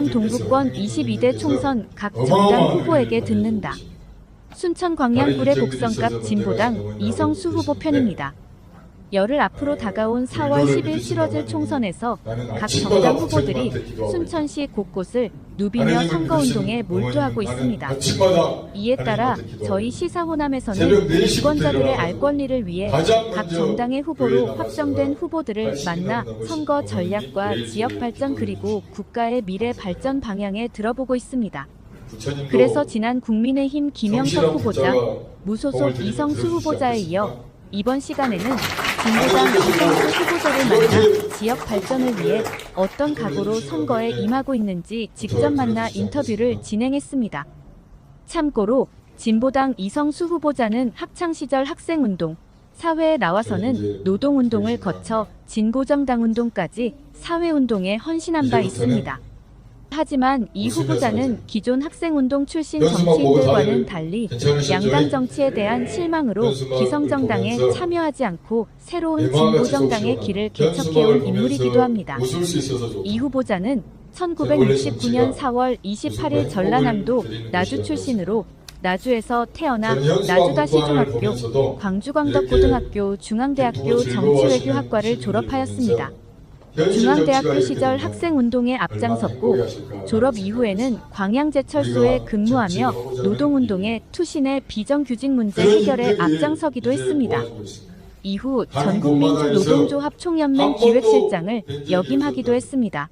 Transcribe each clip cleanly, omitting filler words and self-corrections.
전남 동부권 22대 총선 각 정당 후보에게 듣는다. 순천 광양굴의 복성갑 진보당 이성수 후보 편입니다. 열흘 앞으로 다가온 4월 10일 치러질 총선에서 각 정당 후보들이 순천시 곳곳을 누비며 선거운동에 몰두하고 있습니다. 이에 따라 저희 시사 호남에서는 유권자들의 알 권리를 위해 각 정당의 후보로 확정된 후보들을 만나 선거 전략과 지역 발전 그리고 국가의 미래 발전 방향에 들어보고 있습니다. 그래서 지난 국민의힘 김영석 후보자, 무소속 이성수 후보자에 이어 이번 시간에는 진보당 이성수 후보자를 만나 지역 발전을 위해 어떤 각오로 선거에 임하고 있는지 직접 만나 인터뷰를 진행했습니다. 참고로 진보당 이성수 후보자는 학창시절 학생운동, 사회에 나와서는 노동운동을 거쳐 진보정당운동까지 사회운동에 헌신한 바 있습니다. 하지만 이 후보자는 기존 학생운동 출신 정치인들과는 달리 양당 정치에 대한 실망으로 기성정당에 참여하지 않고 새로운 진보정당의 길을 개척해온 인물이기도 합니다. 이 후보자는 1969년 4월 28일 전라남도 나주 출신으로 나주에서 태어나 나주다시중학교, 광주광덕고등학교, 중앙대학교 정치외교학과를 졸업하였습니다. 중앙대학교 시절 학생운동에 앞장섰고 졸업 이후에는 광양제철소에 근무하며 노동운동에 투신해 비정규직 문제 해결에 앞장서기도 했습니다. 이후 전국민주노동조합 총연맹 기획실장을 역임하기도 했습니다.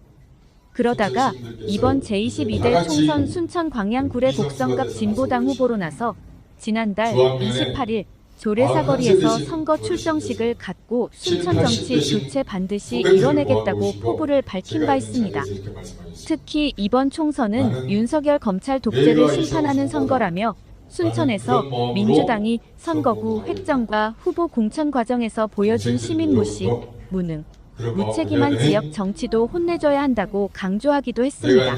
그러다가 이번 제22대 총선 순천 광양굴의 복성갑 진보당 후보로 나서 지난달 28일 조례사거리에서 선거 출정식을 갖고 순천 정치 교체 반드시 이뤄내겠다고 포부를 밝힌 바 있습니다. 특히 이번 총선은 윤석열 검찰 독재를 심판하는 선거라며 순천에서 민주당이 선거구 획정과 후보 공천 과정에서 보여준 시민 무식, 무능, 무책임한 지역 정치도 혼내줘야 한다고 강조하기도 했습니다.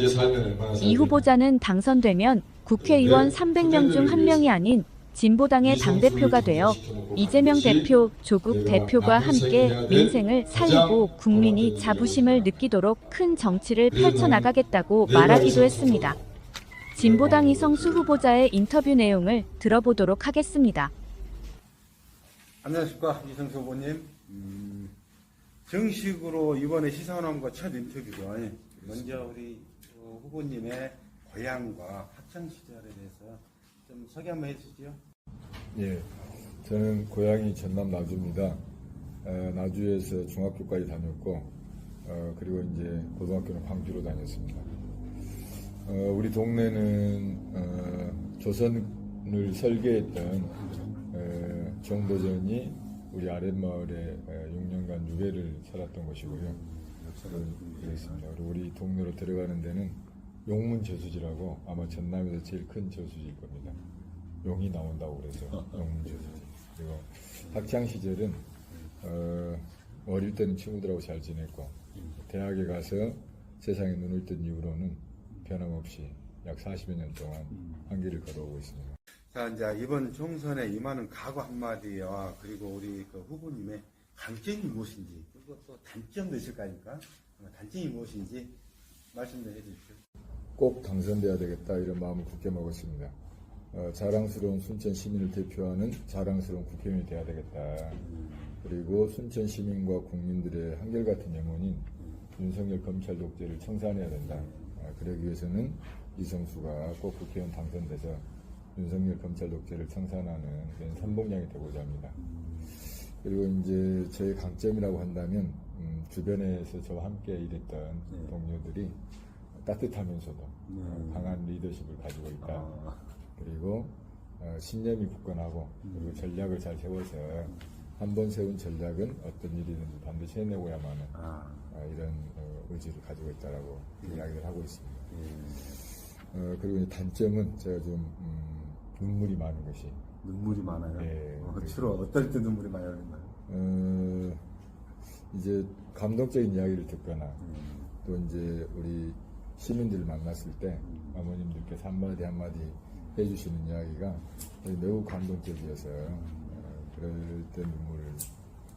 이 후보자는 당선되면 국회의원 300명 중 1명이 아닌 진보당의 당대표가 되어 이재명 대표, 조국 대표와 함께 민생을 살리고 국민이 자부심을 느끼도록 큰 정치를 펼쳐나가겠다고 말하기도 했습니다. 진보당 이성수 후보자의 인터뷰 내용을 들어보도록 하겠습니다. 안녕하십니까, 이성수 후보님. 정식으로 이번에 시사호남과 첫 인터뷰죠. 먼저 우리 후보님의 고향과 학창시절에 대해서 좀 소개 한번 해주시죠. 예, 저는 고향이 전남 나주입니다. 나주에서 중학교까지 다녔고, 그리고 이제 고등학교는 광주로 다녔습니다. 우리 동네는 조선을 설계했던 정도전이 우리 아랫마을에 6년간 유배를 살았던 곳이고요. 그렇습니다. 그리고 우리 동네로 들어가는 데는 용문 저수지라고 아마 전남에서 제일 큰 저수지일 겁니다. 용이 나온다고 그래서 용문 저수지. 그리고 학창 시절은 어릴 때는 친구들하고 잘 지냈고 대학에 가서 세상에 눈을 뜬 이후로는 변함없이 약 40여 년 동안 한 길을 걸어오고 있습니다. 자, 이제 이번 총선에 임하는 각오 한마디와 그리고 우리 그 후보님의 강점이 무엇인지 그리고 또 단점도 있을 거 아닙니까? 단점이 무엇인지 말씀 좀 해주십시오. 꼭 당선돼야 되겠다 이런 마음을 굳게 먹었습니다. 자랑스러운 순천 시민을 대표하는 자랑스러운 국회의원이 돼야 되겠다. 그리고 순천 시민과 국민들의 한결같은 영혼인 윤석열 검찰 독재를 청산해야 된다. 그러기 위해서는 이성수가 꼭 국회의원 당선돼서 윤석열 검찰 독재를 청산하는 그런 선봉장이 되고자 합니다. 그리고 이제 저의 강점이라고 한다면 주변에서 저와 함께 일했던 동료들이 따뜻하면서도 강한 리더십을 가지고 있다. 그리고 신념이 굳건하고 그리고 전략을 잘 세워서 한번 세운 전략은 어떤 일이든지 반드시 해내고야만은 이런 의지를 가지고 있다라고 이야기를 하고 있습니다. 그리고 단점은 제가 좀 눈물이 많은 것이. 눈물이 많아요? 네. 주로 어떨 때 눈물이 많이 흘리나요? 이제 감동적인 이야기를 듣거나 또 이제 우리 시민들을 만났을 때 어머님들께서 한마디 한마디 해주시는 이야기가 매우 감동적이어서 그럴 때 눈물을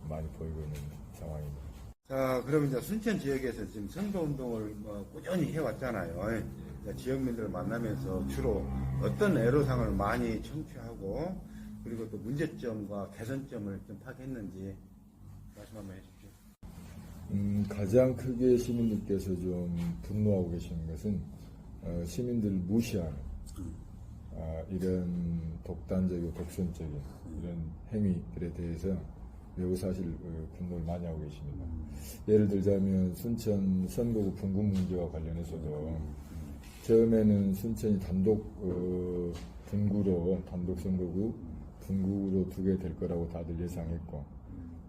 많이 보이고 있는 상황입니다. 자, 그럼 이제 순천 지역에서 지금 선거운동을 꾸준히 해왔잖아요. 이제 지역민들을 만나면서 주로 어떤 애로사항을 많이 청취하고, 그리고 또 문제점과 개선점을 좀 파악했는지 말씀 한번 해주십시오. 가장 크게 시민들께서 좀 분노하고 계시는 것은 시민들을 무시하는 이런 독단적이고 독선적인 이런 행위들에 대해서 매우 사실 분노를 많이 하고 계십니다. 예를 들자면 순천 선거구 분구 문제와 관련해서도 처음에는 순천이 단독 분구로 단독 선거구 분구로 두게 될 거라고 다들 예상했고,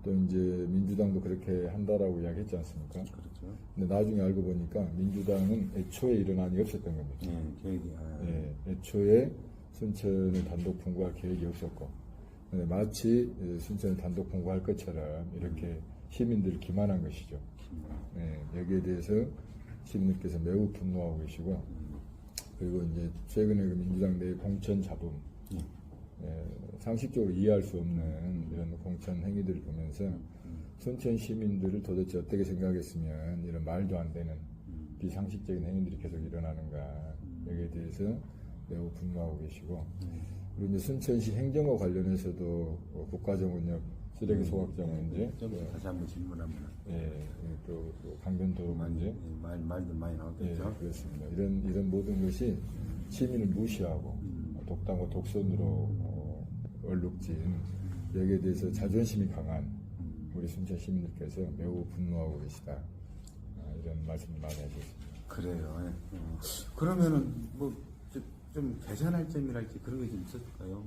또 이제 민주당도 그렇게 한다라고 이야기했지 않습니까? 그렇죠. 근데 나중에 알고 보니까 민주당은 애초에 일어난이 없었던 겁니다. 계획이. 예, 애초에 순천을 단독 분구할 계획이 없었고, 근데 마치 순천을 단독 분구할 것처럼 이렇게 시민들을 기만한 것이죠. 예, 여기에 대해서 시민들께서 매우 분노하고 계시고, 그리고 이제 최근에 그 민주당 내 공천 잡음, 상식적으로 이해할 수 없는 이런 공천 행위들을 보면서 순천 시민들을 도대체 어떻게 생각했으면 이런 말도 안 되는 비상식적인 행위들이 계속 일어나는가, 여기에 대해서 매우 분노하고 계시고, 그리고 이제 순천시 행정과 관련해서도 국가정원역 쓰레기 소각장 문제, 좀 다시 한번 질문하면. 또 강변도로 문제, 말도 많이 나오겠죠. 그렇습니다. 이런 모든 것이 시민을 무시하고 독단과 독선으로 얼룩진, 여기에 대해서 자존심이 강한 우리 순천 시민들께서 매우 분노하고 계시다, 이런 말씀을 많이 하셨습니다. 그래요. 그러면은 좀 개선할 점이랄지 그런 게 좀 있었을까요?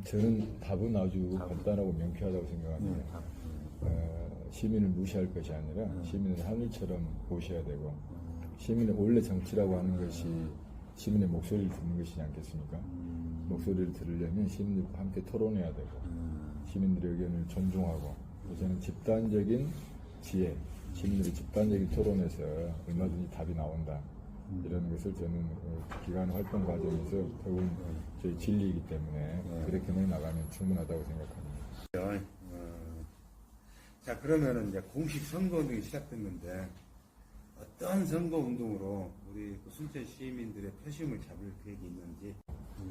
저는 답은 아주 간단하고 명쾌하다고 생각합니다. 시민을 무시할 것이 아니라 시민을 하늘처럼 보셔야 되고, 시민의 원래 정치라고 하는 것이 시민의 목소리를 듣는 것이지 않겠습니까? 목소리를 들으려면 시민들과 함께 토론해야 되고, 시민들의 의견을 존중하고, 저는 집단적인 지혜, 시민들의 집단적인 토론에서 얼마든지 답이 나온다, 이런 것을 저는 기관 활동 과정에서 결국은 저희 진리이기 때문에 그렇게만 나가면 충분하다고 생각합니다. 자, 그러면은 이제 공식 선거운동이 시작됐는데 어떤 선거운동으로 우리 그 순천 시민들의 표심을 잡을 계획이 있는지.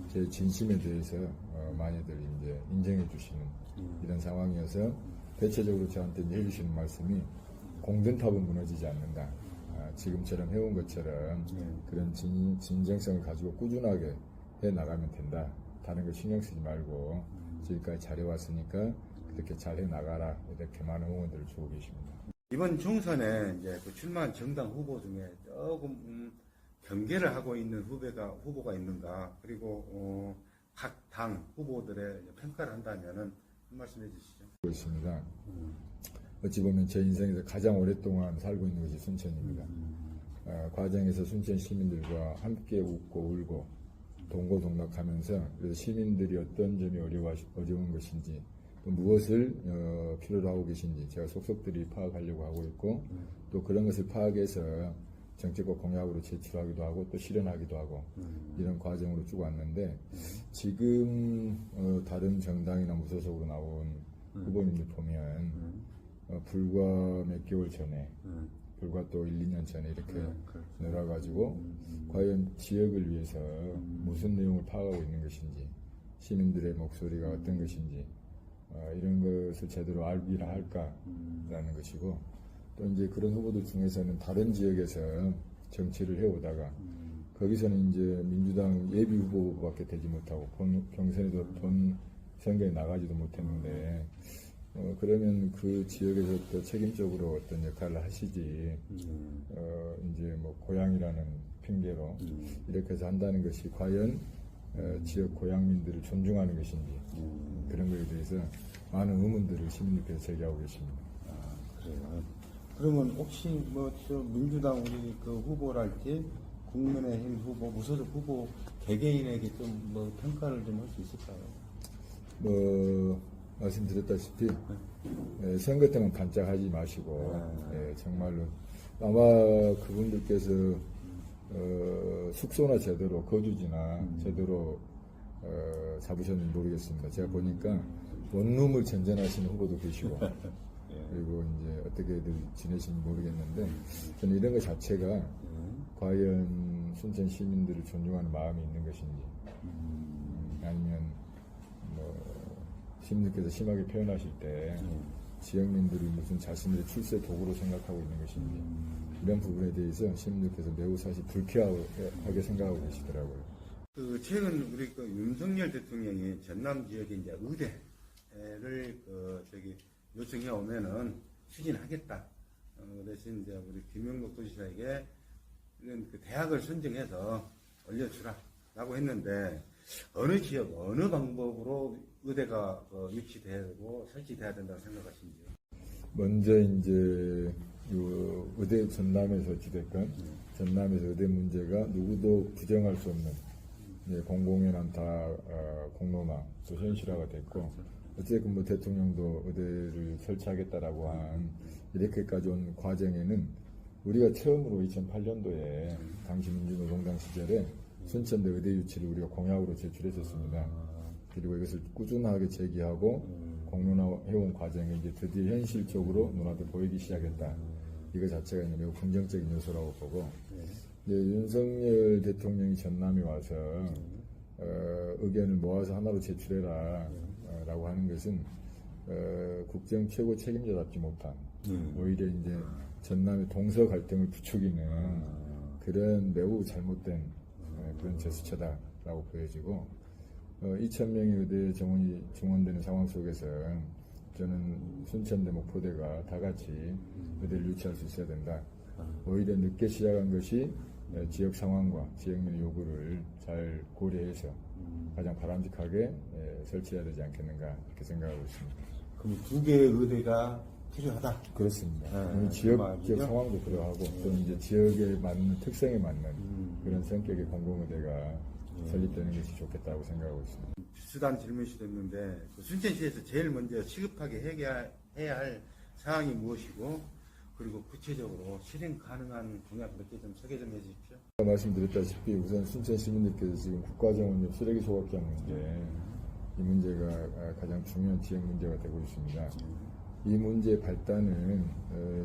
제 진심에 대해서 많이들 이제 인정해 주시는 이런 상황이어서 대체적으로 저한테 이제 해주시는 말씀이 공든탑은 무너지지 않는다. 지금처럼 해온 것처럼 그런 진정성을 가지고 꾸준하게 해 나가면 된다. 다른 거 신경 쓰지 말고 지금까지 잘해왔으니까 그렇게 잘 해 나가라. 이렇게 많은 응원들을 주고 계십니다. 이번 총선에 이제 그 출마한 정당 후보 중에 조금 경계를 하고 있는 후보가 있는가, 그리고 각 당 후보들의 평가를 한다면은 한 말씀 해주시죠. 있습니다. 어찌 보면 제 인생에서 가장 오랫동안 살고 있는 것이 순천입니다. 과정에서 순천 시민들과 함께 웃고 울고 동고동락하면서, 그래서 시민들이 어떤 점이 어려운 것인지, 또 무엇을 필요로 하고 계신지 제가 속속들이 파악하려고 하고 있고, 또 그런 것을 파악해서 정책과 공약으로 제출하기도 하고 또 실현하기도 하고, 이런 과정으로 쭉 왔는데, 지금 다른 정당이나 무소속으로 나온 후보님들 보면 불과 몇 개월 전에, 불과 또 1, 2년 전에 이렇게 놀아가지고 과연 지역을 위해서 무슨 내용을 파악하고 있는 것인지, 시민들의 목소리가 어떤 것인지, 이런 것을 제대로 알기라 할까라는 것이고, 또 이제 그런 후보들 중에서는 다른 지역에서 정치를 해오다가 거기서는 이제 민주당 예비 후보밖에 되지 못하고 경선에도 본 선거에 나가지도 못했는데, 그러면 그 지역에서 또 책임적으로 어떤 역할을 하시지, 이제 뭐 고향이라는 핑계로 이렇게 해서 한다는 것이 과연 지역 고향민들을 존중하는 것인지, 그런 것에 대해서 많은 의문들을 시민들께서 제기하고 계십니다. 그래요. 그러면 혹시 저 민주당 우리 그 후보랄지 국민의힘 후보, 무소속 후보 개개인에게 좀 평가를 좀 할 수 있을까요? 말씀드렸다시피 선거 때만 반짝하지 마시고, 정말로 아마 그분들께서 숙소나 제대로 거주지나 제대로 잡으셨는지 모르겠습니다. 제가 보니까 원룸을 전전하시는 후보도 계시고 그리고 이제 어떻게들 지내시는지 모르겠는데 저는 이런 것 자체가 과연 순천 시민들을 존중하는 마음이 있는 것인지 아니면 뭐 시민들께서 심하게 표현하실 때 지역민들이 무슨 자신들의 출세 도구로 생각하고 있는 것인지 이런 부분에 대해서 시민들께서 매우 사실 불쾌하게 생각하고 계시더라고요. 그 최근 우리 그 윤석열 대통령이 전남 지역에 이제 의대를 요청해 오면은 추진하겠다. 그래서 이제 우리 김영국 도지사에게 이런 그 대학을 선정해서 올려주라라고 했는데 어느 지역 어느 방법으로 의대가 유치되고 설치돼야 된다고 생각하시는지요? 먼저 이제 요 의대 전남에서 어찌됐건 전남에서 의대 문제가 누구도 부정할 수 없는 공공연한 다 공론화 또 현실화가 됐고 어쨌든 뭐 대통령도 의대를 설치하겠다라고 한 이렇게까지 온 과정에는 우리가 처음으로 2008년도에 당시 민주노동당 시절에 순천대 의대 유치를 우리가 공약으로 제출했었습니다. 그리고 이것을 꾸준하게 제기하고 공론화해온 과정에 이제 드디어 현실적으로 눈앞에 보이기 시작했다. 이거 자체가 매우 긍정적인 요소라고 보고 이제 윤석열 대통령이 전남에 와서 의견을 모아서 하나로 제출해라 라고 하는 것은 국정 최고 책임자답지 못한 오히려 이제 전남의 동서 갈등을 부추기는 그런 매우 잘못된 그런 제스처다라고 보여지고 2,000명의 의대 정원이 증원되는 상황 속에서 저는 순천대 목포대가 다 같이 의대를 유치할 수 있어야 된다. 오히려 늦게 시작한 것이 지역 상황과 지역민의 요구를 잘 고려해서 가장 바람직하게 설치해야 되지 않겠는가 이렇게 생각하고 있습니다. 그럼 두 개의 의대가 필요하다. 그렇습니다. 지역 상황도 그러하고 또 이제 지역에 맞는 특성에 맞는 그런 성격의 공공의대가 설립되는 것이 좋겠다고 생각하고 있습니다. 비슷한 질문이 됐는데 그 순천시에서 제일 먼저 시급하게 해야 할 사항이 무엇이고 그리고 구체적으로 실행 가능한 공약 몇 개 좀 소개 좀 해주십시오. 말씀드렸다시피 우선 순천 시민들께서 지금 국가정원역 쓰레기 소각장 문제 이 문제가 가장 중요한 지역 문제가 되고 있습니다. 이 문제의 발단은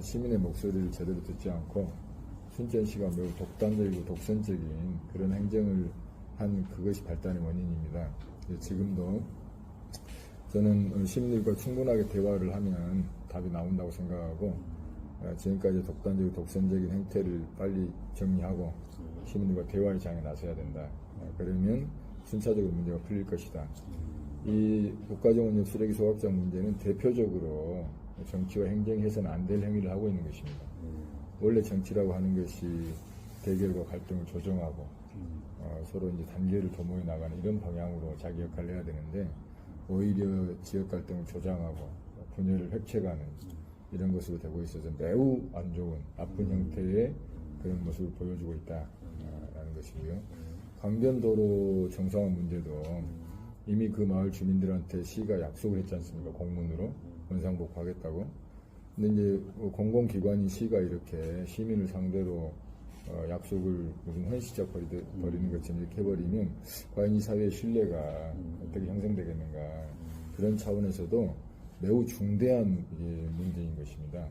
시민의 목소리를 제대로 듣지 않고 순천시가 매우 독단적이고 독선적인 그런 행정을 한 그것이 발단의 원인입니다. 지금도 저는 시민들과 충분하게 대화를 하면 답이 나온다고 생각하고 지금까지 독단적이고 독선적인 행태를 빨리 정리하고 시민들과 대화의 장에 나서야 된다. 그러면 순차적으로 문제가 풀릴 것이다. 이 국가정원역 쓰레기 소각장 문제는 대표적으로 정치와 행정이 해서는 안 될 행위를 하고 있는 것입니다. 원래 정치라고 하는 것이 대결과 갈등을 조정하고 서로 이제 단계를 도모해 나가는 이런 방향으로 자기 역할을 해야 되는데 오히려 지역 갈등을 조장하고 분열을 획책하는 이런 것으로 되고 있어서 매우 안 좋은 나쁜 형태의 그런 모습을 보여주고 있다라는 것이고요. 강변도로 정상화 문제도 이미 그 마을 주민들한테 시가 약속을 했지 않습니까? 공문으로 원상복구하겠다고. 근데 이제 공공기관인 시가 이렇게 시민을 상대로 약속을 무슨 헌시적 버리는 것처럼 이렇게 해버리면 과연 이 사회의 신뢰가 어떻게 형성되겠는가. 그런 차원에서도 매우 중대한 문제인 것입니다.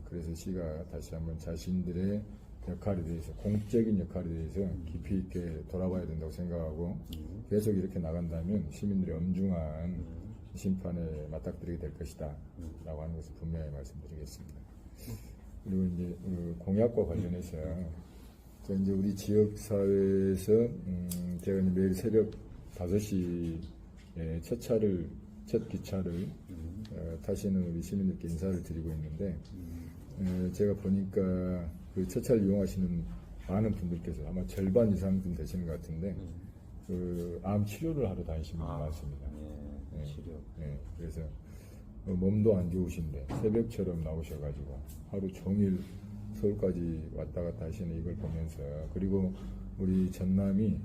그래서 시가 다시 한번 자신들의 역할에 대해서 공적인 역할에 대해서 깊이 있게 돌아봐야 된다고 생각하고 계속 이렇게 나간다면 시민들의 엄중한 심판에 맞닥뜨리게 될 것이다 라고 하는 것을 분명히 말씀드리겠습니다. 그리고 이제 공약과 관련해서 이제 우리 지역사회에서 제가 이제 매일 새벽 5시에 첫 기차를 타시는 우리 시민들께 인사를 드리고 있는데 제가 보니까 그 첫차를 이용하시는 많은 분들께서 아마 절반 이상 좀 되시는 것 같은데 그 암 치료를 하러 다니시는 분이 많습니다. 치료. 그래서 몸도 안 좋으신데 새벽처럼 나오셔가지고 하루 종일 서울까지 왔다 갔다 하시는 이걸 보면서 그리고 우리 전남이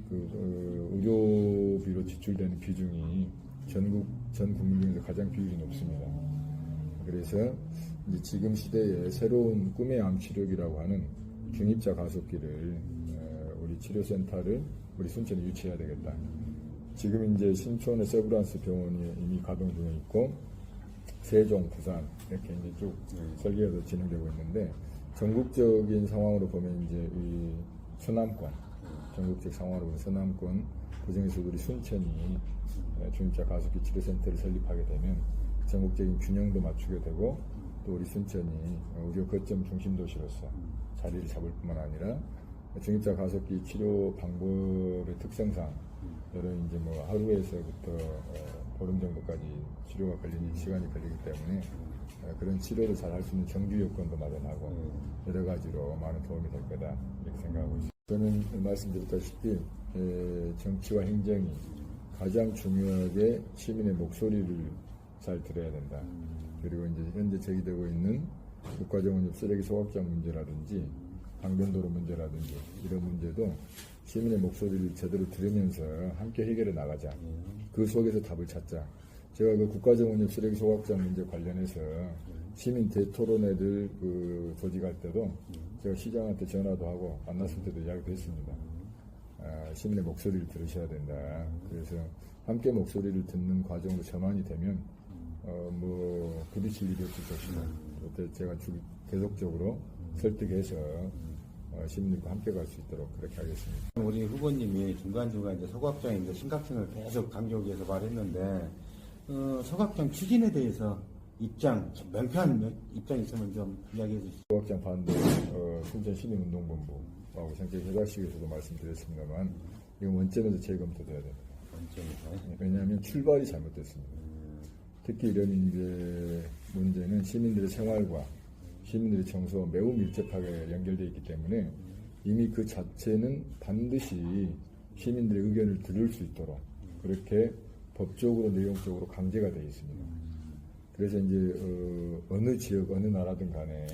그 의료비로 지출되는 비중이 전 국민 중에서 가장 비율이 높습니다. 그래서 이제 지금 시대에 새로운 꿈의 암 치료기라고 하는 중입자 가속기를 우리 치료센터를 우리 순천에 유치해야 되겠다. 지금 이제 신촌의 세브란스 병원이 이미 가동 중에 있고 세종, 부산 이렇게 이제 쭉 설계가 진행되고 있는데 전국적인 상황으로 보면 이제 이 서남권, 전국적 상황으로 보면 서남권 그중에서도 우리 순천이 중입자 가습기 치료센터를 설립하게 되면 전국적인 균형도 맞추게 되고 또 우리 순천이 의료 거점 중심 도시로서 자리를 잡을 뿐만 아니라 중입자 가습기 치료 방법의 특성상 여러 이제 뭐 하루에서부터 보름 정도까지 치료가 걸리는 시간이 걸리기 때문에 그런 치료를 잘 할 수 있는 정규 여건도 마련하고 여러 가지로 많은 도움이 될 거다 이렇게 생각하고 있습니다. 저는 말씀드렸다시피 정치와 행정이 가장 중요하게 시민의 목소리를 잘 들어야 된다. 그리고 이제 현재 제기되고 있는 국가정원역 쓰레기 소각장 문제라든지 강변도로 문제라든지 이런 문제도 시민의 목소리를 제대로 들으면서 함께 해결해 나가자. 그 속에서 답을 찾자. 제가 그 국가정원역 쓰레기 소각장 문제 관련해서 시민 대토론회들 조직할 때도 제가 시장한테 전화도 하고 만났을 때도 이야기도 했습니다. 시민의 목소리를 들으셔야 된다. 그래서 함께 목소리를 듣는 과정으로 전환이 되면 부딪힐 일이 없을 것이다. 그때 제가 계속적으로 설득해서 시민들과 함께 갈 수 있도록 그렇게 하겠습니다. 우리 후보님이 중간중간 이제 소각장의 이제 심각성을 계속 강조해서 말했는데, 소각장 추진에 대해서 명쾌한 입장 있으면 좀 이야기해 주시죠. 소각장 반대, 순천시민운동본부하고 생태 회장식에서도 말씀드렸습니다만, 이건 원점에서 재검토돼야 됩니다. 원점에서. 왜냐하면 출발이 잘못됐습니다. 특히 이런 이제 문제는 시민들의 생활과 시민들의 정서와 매우 밀접하게 연결되어 있기 때문에 이미 그 자체는 반드시 시민들의 의견을 들을 수 있도록 그렇게 법적으로 내용적으로 강제가 되어 있습니다. 그래서 이제 어느 지역 어느 나라든 간에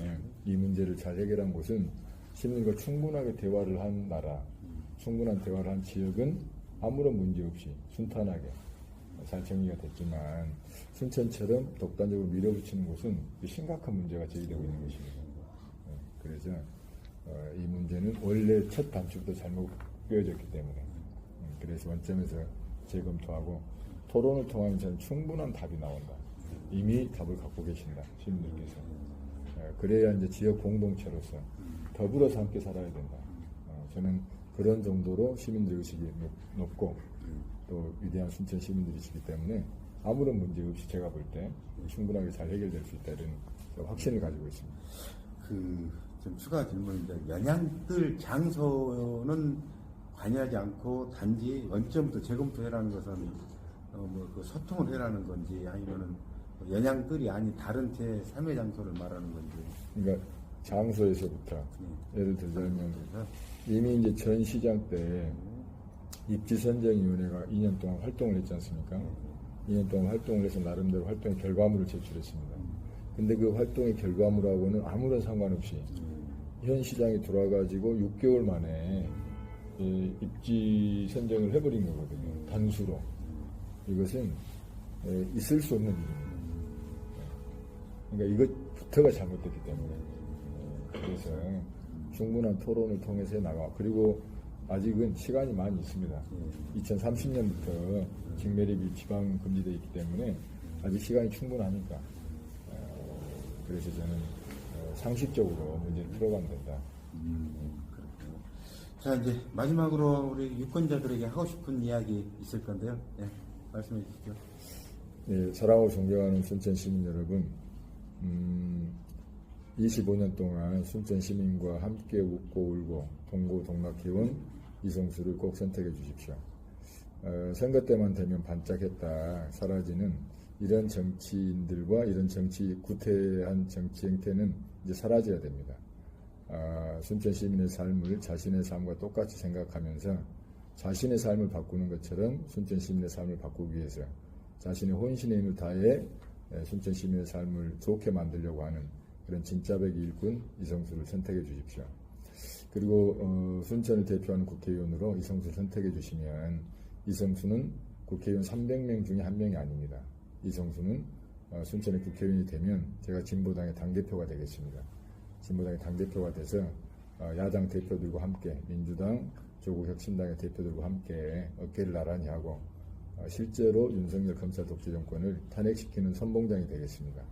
이 문제를 잘 해결한 곳은 시민과 충분하게 대화를 한 나라, 충분한 대화를 한 지역은 아무런 문제 없이 순탄하게 잘 정리가 됐지만 순천처럼 독단적으로 밀어붙이는 곳은 심각한 문제가 제기되고 있는 것입니다. 그래서 이 문제는 원래 첫 단추부터 잘못 꿰어졌기 때문에 그래서 원점에서 재검토하고 토론을 통하면 저는 충분한 답이 나온다. 이미 답을 갖고 계신다. 시민들께서. 그래야 이제 지역 공동체로서 더불어서 함께 살아야 된다. 저는 그런 정도로 시민들 의식이 높고 또 위대한 순천 시민들이시기 때문에 아무런 문제 없이 제가 볼 때 충분하게 잘 해결될 수 있다 이런 확신을 가지고 있습니다. 좀 추가 질문인데 연양뜰 장소는 관여하지 않고 단지 원점부터 재검토해라는 것은 소통을 해라는 건지 아니면은 연양뜰이 아닌 다른 제3의 장소를 말하는 건지. 그러니까 장소에서부터 예를 들자면 이미 이제 전 시장 때 입지선정위원회가 2년 동안 활동을 했지 않습니까? 2년 동안 활동을 해서 나름대로 활동의 결과물을 제출했습니다. 근데 그 활동의 결과물하고는 아무런 상관없이 현 시장이 돌아가지고 6개월 만에 입지 선정을 해버린 거거든요. 단수로. 이것은 있을 수 없는 일입니다. 그러니까 이것부터가 잘못됐기 때문에 그래서 충분한 토론을 통해서 나가. 그리고 아직은 시간이 많이 있습니다. 2030년부터 직매립이 지방 금지되어 있기 때문에 아직 시간이 충분하니까 그래서 저는 상식적으로 문제를 풀어가면 된다. 그렇군요. 자, 이제 마지막으로 우리 유권자들에게 하고 싶은 이야기 있을 건데요. 네, 말씀해 주시죠. 예, 사랑하고 존경하는 순천 시민 여러분, 25년 동안 순천 시민과 함께 웃고 울고 동고동락해온 이성수를 꼭 선택해 주십시오. 선거 때만 되면 반짝했다 사라지는 이런 정치인들과 이런 구태한 정치 행태는 이제 사라져야 됩니다. 순천 시민의 삶을 자신의 삶과 똑같이 생각하면서 자신의 삶을 바꾸는 것처럼 순천 시민의 삶을 바꾸기 위해서 자신의 혼신의 힘을 다해 순천 시민의 삶을 좋게 만들려고 하는 그런 진짜배기 일꾼 이성수를 선택해 주십시오. 그리고 순천을 대표하는 국회의원으로 이성수를 선택해 주시면 이성수는 국회의원 300명 중에 한 명이 아닙니다. 이성수는 순천의 국회의원이 되면 제가 진보당의 당대표가 되겠습니다. 진보당의 당대표가 돼서 야당 대표들과 함께 민주당, 조국혁신당의 대표들과 함께 어깨를 나란히 하고 실제로 윤석열 검찰 독재 정권을 탄핵시키는 선봉장이 되겠습니다.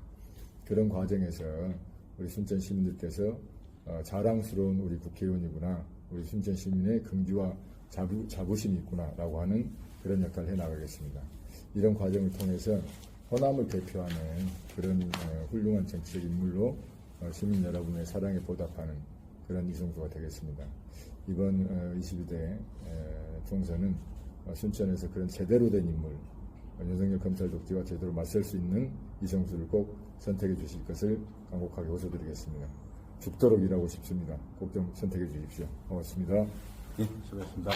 그런 과정에서 우리 순천 시민들께서 자랑스러운 우리 국회의원이구나, 우리 순천 시민의 긍지와 자부심이 있구나라고 하는 그런 역할을 해나가겠습니다. 이런 과정을 통해서 호남을 대표하는 그런 훌륭한 정치적 인물로 시민 여러분의 사랑에 보답하는 그런 이성수가 되겠습니다. 이번 22대 총선은 순천에서 그런 제대로 된 인물, 윤석열 검찰 독재와 제대로 맞설 수 있는 이성수를 꼭 선택해 주실 것을 간곡하게 호소드리겠습니다. 죽도록 일하고 싶습니다. 꼭 좀 선택해 주십시오. 고맙습니다. 네, 수고하셨습니다.